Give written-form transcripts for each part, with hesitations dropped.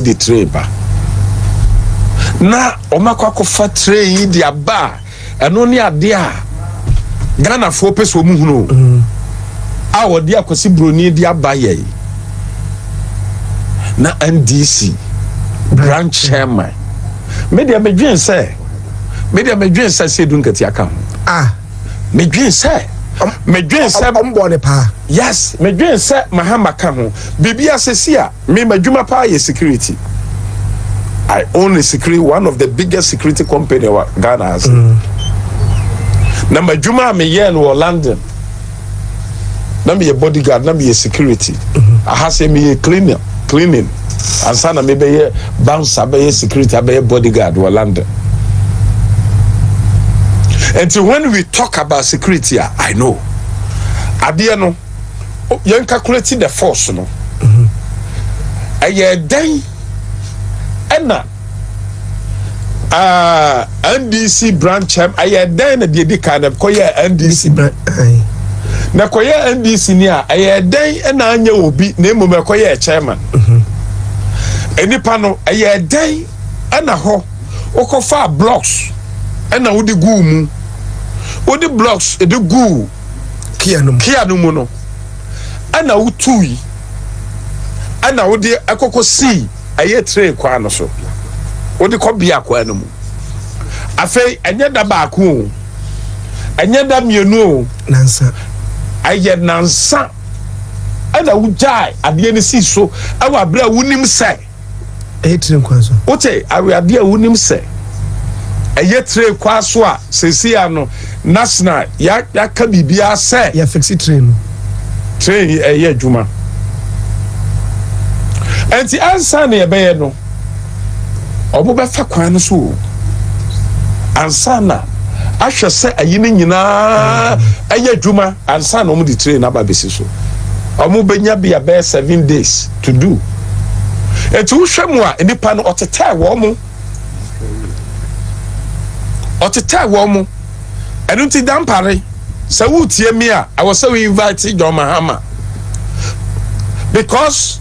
the tray ba na omakwa fa tray di aba eno ne ade a Ghana fo peso mu hunu a wodi akosi broni di aba ye na NDC branch chairman media medwen say sedun kati aka medwen say ombo ne pa yes medwen say Mahama ka ho bibia sesia me madwuma pa ye security. I own a security, one of the biggest security company Ghana has. Na madwuma me ye no London. Na me bodyguard, na me security. I has me cleaning. Ansa na me be bouncer, be security, be bodyguard in London. Until when we talk about security, I know. Adia no, you calculate the force no. Aye den ena NDC branch aye den na de kan na koye NDC na koye NDC ni aye den ena anya obi na emom koye chairman enipa no aye den ena ho okofa blocks ena wodi gu mu wodi blocks edi gu kianum mu no ena wutui ena wodi akoko si aye tray kwa no so wodi ko bia kwa no mu afei enye da ba ku enye da mienu nansa aye nansa ana wujai ade ni si so awa bra wunim sai tray kwa so ote awe ade wunim sai aye tray kwa so a sesia no national ya ka bibia sai ya fix tray no tray aye adwuma enti ansa na ebe no obo be fa kwan no so ansa na ahwe se ayine nyina aye adwuma ansa na omo di train na ba besi so omo benya bia be 7 days to do enti wo hwemu a enipa no otetai wo mo enu ti dampare se wo tie mi a I was so invite John Mahama because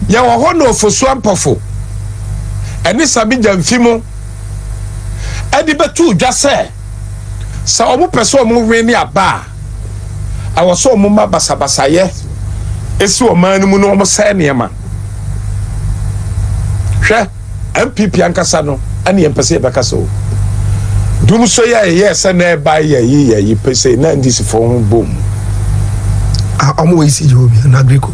ya wo ho no fosu ampofo eni sabi jamfimo edi betu dwase sa omo pese omo hwe ni aba I was so omo mabasa ye esi o man mu no omo sai ne ma hwe MPP ankasa no ani empese be kasa o dum so ye se na ba ye pese na ndisi fo ho bom omo we si jobi na agriko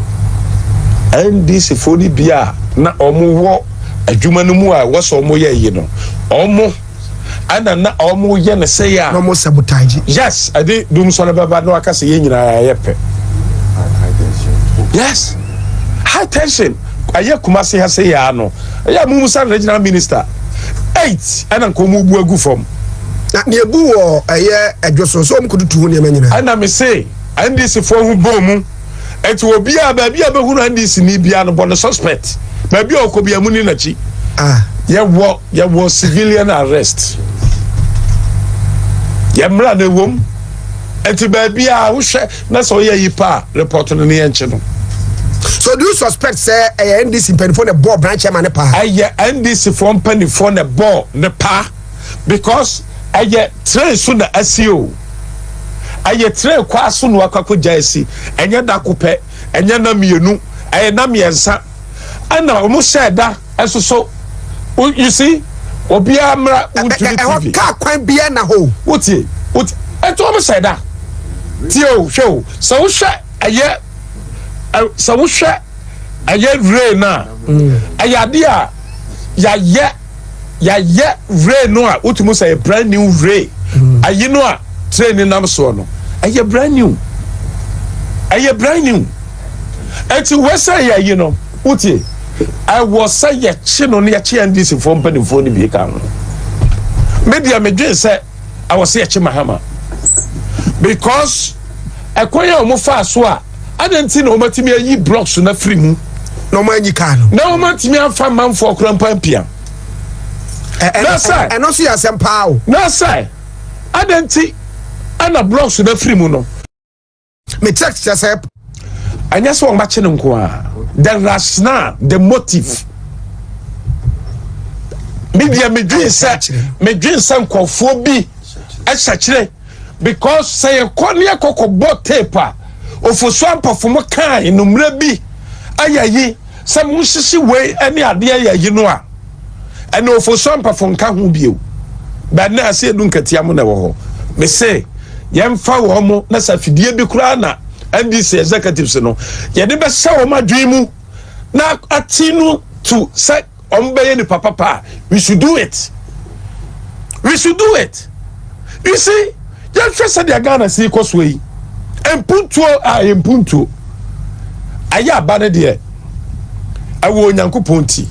NDC foni bia na omo wo adwuma no mu a woso omo ye yi no omo ana na omo ye ne say ya omo sabotage yes ade dum so na baba no aka se ye nyina ye pe yes high tension aye kumase ha say ya no ya musa regional minister 8 ana ko mu bu agu fom na ne bu wo aye adwoso so omo kudutu ho ne manyina ana me say NDC fo hu bomu eti obi a ba bia be hunu NDC ni bia no bon suspect ba bia okobia mu ni na chi ye wo civilian arrest ye mra na wom eti ba bia wo hwe na so ye yipa report no ne enche no. So do you suspect say NDC penifo na board branch chairman ne pa NDC from penifo na board ne pa because train so na SEO aye tray kwa so no akako jaisi enye da kopɛ enye na mienu aye na miensa ana omo sheda eso so you see obi amra TV ka kwan bia na ho wotie eto omo sheda tio show so wo hwe aye rain na aye ade a ya ye rain no a wotumo say brand new rain aye no a train nam so no aye brand new enti we say ya you know uti I was say ya chino ne ya chi NDC for mpanimfo ni bi ka media me dwen say I was say ya chi Mahama because ekoya omo fa so a adenti na omatimi ayi blocks na free mu na omanyi ka no na omatimi afa manfo okrampa mpia na say eno so ya sempa o na say adenti ana blocks na free mu no me text yourself anya so on bache nko a the rationale the motive media me dream say nkofo bi ehyekyere because say ekone akokobɔ tape ofoso ampafo kan numra bi ayayi say muhyeshi we ene ade ayayi no a ene ofoso ampafo nka ho bio ba na ase edu nkatia mo na wo ho me say yemfa wo mo na safidie bi kura na NDC executives no ye de be se wo madwen mu na atinu to say ombeye ni papa we should do it. You see, you just said the Ghana see cosway. And punto impunto. Aya bane de. Awo nyanko ponti.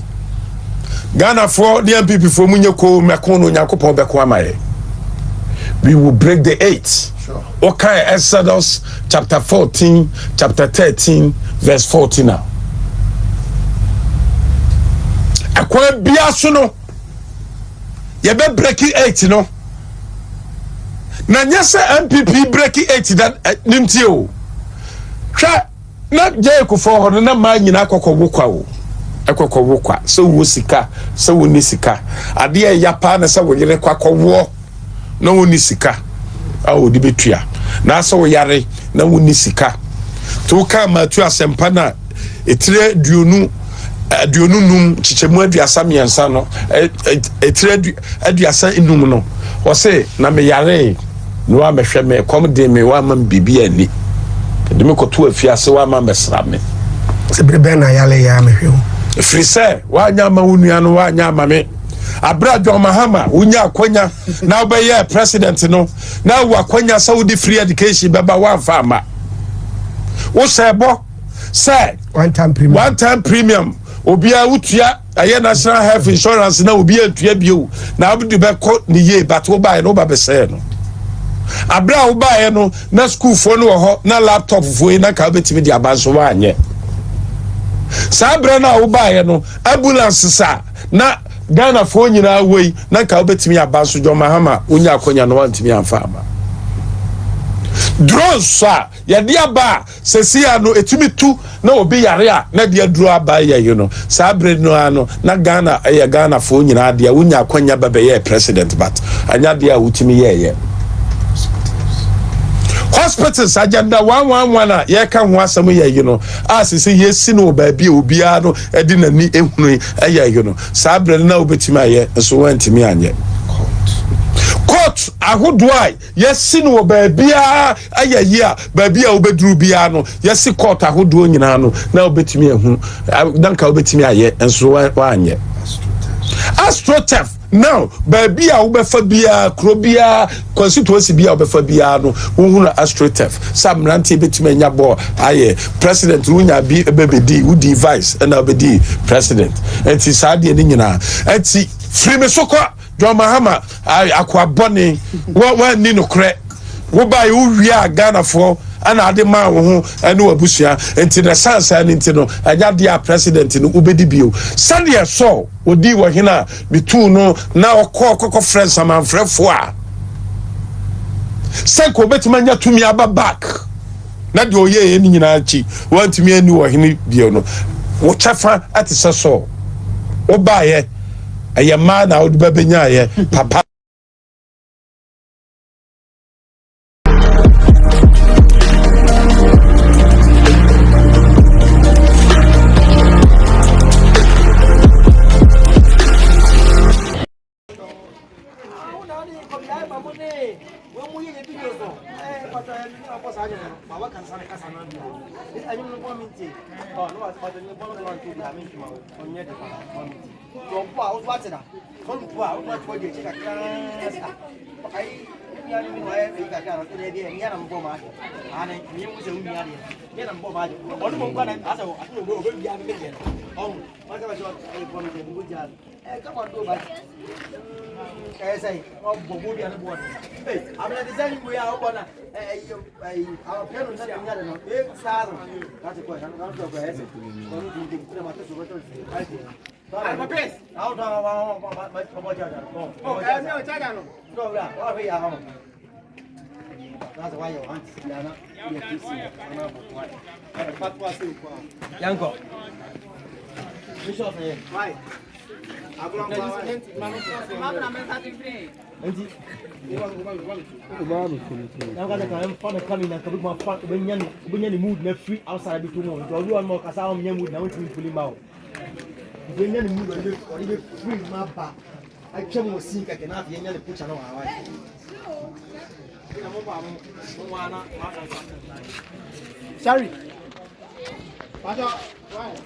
Ghana for the MPP for munyeko mekono nyanko pon beko amaye. We will break the 8. Sure. Okay, Exodus chapter 14, chapter 13, verse 14 now. Akwa biaso no ye be breaking 8 no na nyese MPP breaking 8 that nimti o hwa na jeko for ho na ma nyina akokowokwa so wo sika so wo ni sika ade e yapa na so wo yire kwakowo na wo ni sika a wo di betua na so wo yare na wo ni sika to ka ma tu asempa na etire aduonum chichemu aduasa miensa no etire aduasa enum no wo se na me yare no wa mehwe me kom de me wa mam bibi ani de me koto afiase wa mam mesra me se brebe na yale ya mehwe frise wa nya ma wunua no wa nya ma me abradwo Mahama unya akonya na obeye president no na wa akonya Saudi free education baba wa fama wo sebo say one time premium obia utua aye national health insurance na obia atua bio na abudu be ko ni ye but wo buy no ba be say no abra wo buy no na school phone wo ho na laptop fo na ka betimi di abanso wa anye sabra na wo buy no ambulance sa na Ghana fo nyina wei na ka betimi abanso jo Mahama unya akonya no wantimi amfama drones sa ya dia ba sesia no etumi tu na obi yare a na dia duro aba ya sabre no ano na Ghana ya Ghana fo nyina dia unya akonya baba ye president but anya dia utimi ye hospitals agenda 111 ye ka ho asem ye asisi yesi no ba bi obi a no edi nani ehunu ye sabre na obetimi aye so wantimi anye court ahodwai yesi no baabia ayayia baabia obeduru bia no yesi court ahodo nyina no na obetimi ehu danka obetimi aye enso wa anye astrotef now baabia obefa bia krobia constituency bia obefa bia no hu na astrotef samranti betimi nya bo aye president runya bi ebedi udi vice and obedi president enti saade ni nyina enti free me soko John Mahama akwa bone wa ni no kre wo bai wo wia Ghana for ana ade ma wo ho ene wabusua enti na sansa ni enti no anya dia president no ubedi bio sande so odi wo hina bitu no na okọ friends amanfrefo a senko betima nya tumi aba back na de oye ni nyina chi wantumi ani wo hini bio no wo chafa atise so wo baaye aye ma na odi babenya aye papa say, oh, Bawumia and the board. Hey, I'm not designing we are on our parents. That's a question. I'm not going to ask it. I'm a best. Out of that's why your aunts are not Yanko. Right. Now got the fun coming and come my fun when you mood left free outside the tomorrow. Do you more cause I'm young with now to pull him out. When you move or even free my back. I came with sink I cannot be any put on our way. Sorry. Why?